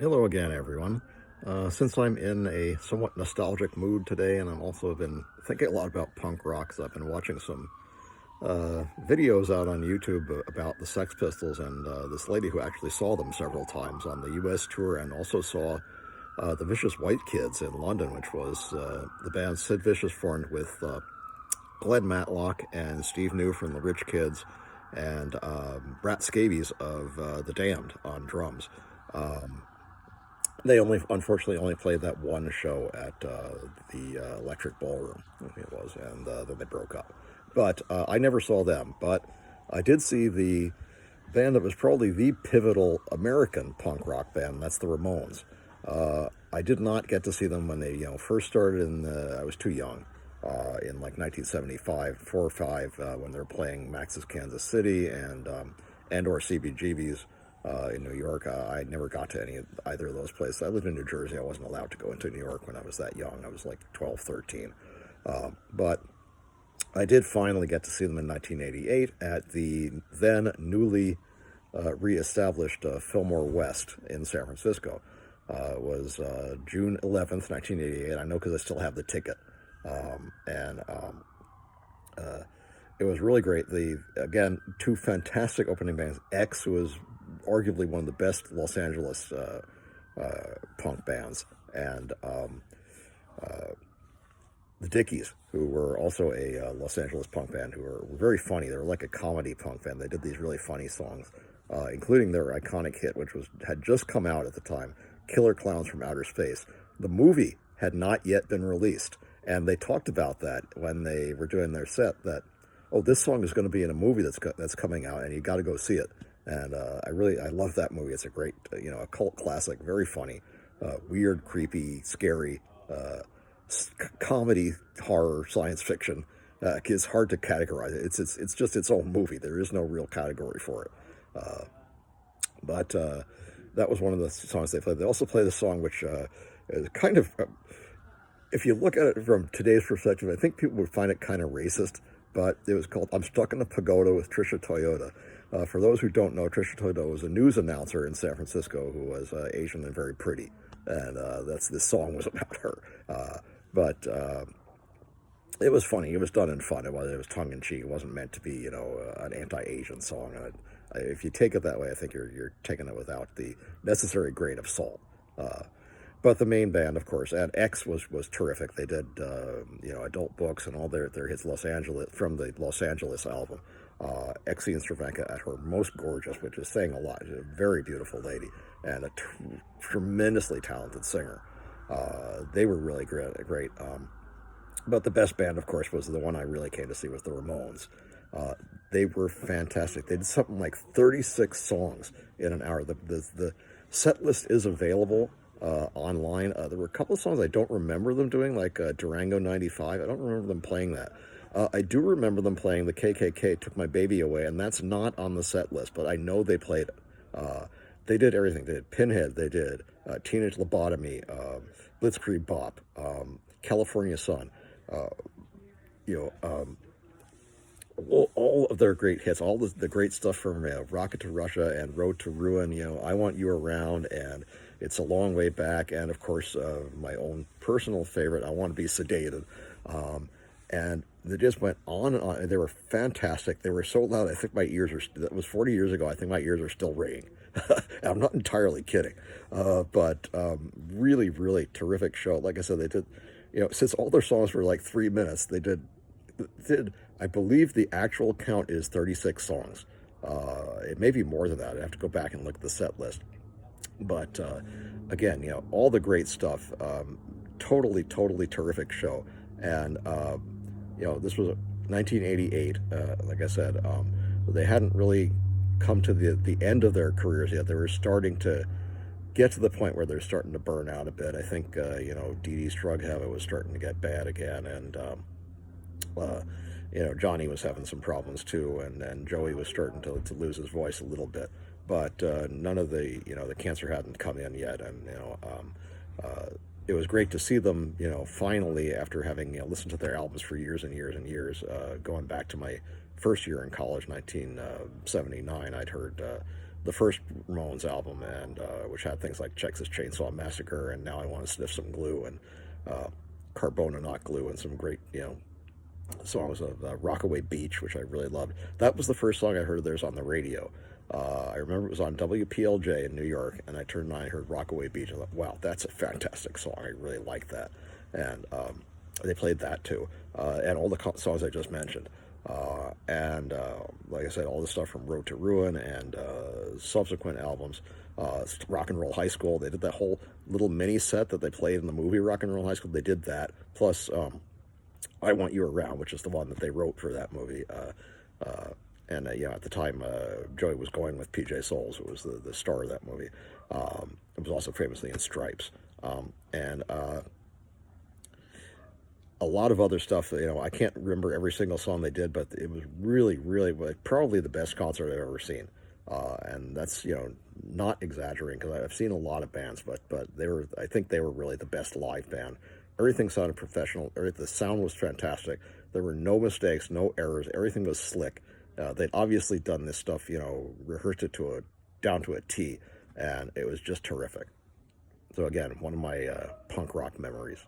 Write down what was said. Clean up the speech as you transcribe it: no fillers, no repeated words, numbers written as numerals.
Hello again, everyone. Since I'm in a somewhat nostalgic mood today, and I'm also been thinking a lot about punk rock, so I've been watching some videos out on YouTube about the Sex Pistols, and this lady who actually saw them several times on the U.S. tour, and also saw the Vicious White Kids in London, which was the band Sid Vicious formed with Glenn Matlock and Steve New from the Rich Kids, and Brat Scabies of the Damned on drums. They unfortunately, only played that one show at the Electric Ballroom, I think it was, and then they broke up. But I never saw them. But I did see the band that was probably the pivotal American punk rock band. That's the Ramones. I did not get to see them when they, first started. I was too young. In like 1975, 4 or 5, when they were playing Max's Kansas City and or CBGB's in New York. I never got to either of those places. I lived in New Jersey. I wasn't allowed to go into New York when I was that young. I was like 12, 13. But I did finally get to see them in 1988 at the then newly reestablished Fillmore West in San Francisco. It was June 11th, 1988. I know because I still have the ticket. It was really great. Again, two fantastic opening bands. X was arguably one of the best Los Angeles punk bands, and the Dickies, who were also a Los Angeles punk band, who were very funny. They were like a comedy punk band. They did these really funny songs, including their iconic hit, which had just come out at the time, Killer Clowns from Outer Space. The movie had not yet been released, and they talked about that when they were doing their set, that, oh, this song is going to be in a movie that's coming out, and you got to go see it. And I love that movie. It's a great, a cult classic, very funny, weird, creepy, scary, comedy, horror, science fiction. It's hard to categorize it. It's just its own movie. There is no real category for it. But that was one of the songs they played. They also played a song which is kind of, if you look at it from today's perspective, I think people would find it kind of racist. But it was called "I'm Stuck in a Pagoda" with Trisha Toyota. For those who don't know, Trisha Toyota was a news announcer in San Francisco who was Asian and very pretty, and this song was about her. But it was funny. It was done in fun. It was tongue in cheek. It wasn't meant to be, an anti-Asian song. If you take it that way, I think you're taking it without the necessary grain of salt. But the main band, of course, and X was terrific. They did, adult books and all their hits from the Los Angeles album. Exie and Stravenka at her most gorgeous, which is saying a lot. She's a very beautiful lady and a tremendously talented singer. They were really great. But the best band, of course, was the one I really came to see, was the Ramones. They were fantastic. They did something like 36 songs in an hour. The set list is available online. There were a couple of songs I don't remember them doing, like Durango 95. I don't remember them playing that. I do remember them playing The KKK Took My Baby Away, and that's not on the set list, but I know they played it. They did everything. They did Pinhead. They did Teenage Lobotomy, Blitzkrieg Bop, California Sun. All of their great hits, all the great stuff from Rocket to Russia and Road to Ruin, I Want You Around, and It's a Long Way Back, and of course, my own personal favorite, I Want to Be Sedated. And they just went on and on, and they were fantastic. They were so loud, I think my ears that was 40 years ago, I think my ears are still ringing. I'm not entirely kidding. But really, really terrific show. Like I said, they did, since all their songs were like 3 minutes, they did, I believe the actual count is 36 songs. It may be more than that. I have to go back and look at the set list. But again, all the great stuff. Totally terrific show. And, this was 1988, like I said. They hadn't really come to the end of their careers yet. They were starting to get to the point where they're starting to burn out a bit. I think, Dee Dee's drug habit was starting to get bad again. And, Johnny was having some problems too, and Joey was starting to lose his voice a little bit, but none of the cancer hadn't come in yet, and it was great to see them, finally, after having listened to their albums for years and years and years, going back to my first year in college, 1979. I'd heard the first Ramones album, and which had things like Texas Chainsaw Massacre and Now I Want to Sniff Some Glue and Carbona Not Glue and some great, songs of Rockaway Beach, which I really loved. That was the first song I heard of theirs on the radio. I remember it was on WPLJ in New York, and I turned on and heard Rockaway Beach. I thought, wow, that's a fantastic song. I really like that. And they played that too, and all the songs I just mentioned. And like I said, all the stuff from Road to Ruin and subsequent albums. Rock and Roll High School, they did that whole little mini set that they played in the movie Rock and Roll High School. They did that, plus I Want You Around, which is the one that they wrote for that movie. And at the time, Joey was going with PJ Souls, who was the star of that movie. It was also famously in Stripes. And a lot of other stuff, I can't remember every single song they did, but it was really, really, probably the best concert I've ever seen. And that's, not exaggerating, because I've seen a lot of bands, but I think they were really the best live band. Everything sounded professional. The sound was fantastic. There were no mistakes, no errors. Everything was slick. They'd obviously done this stuff, rehearsed it down to a T, and it was just terrific. So again, one of my punk rock memories.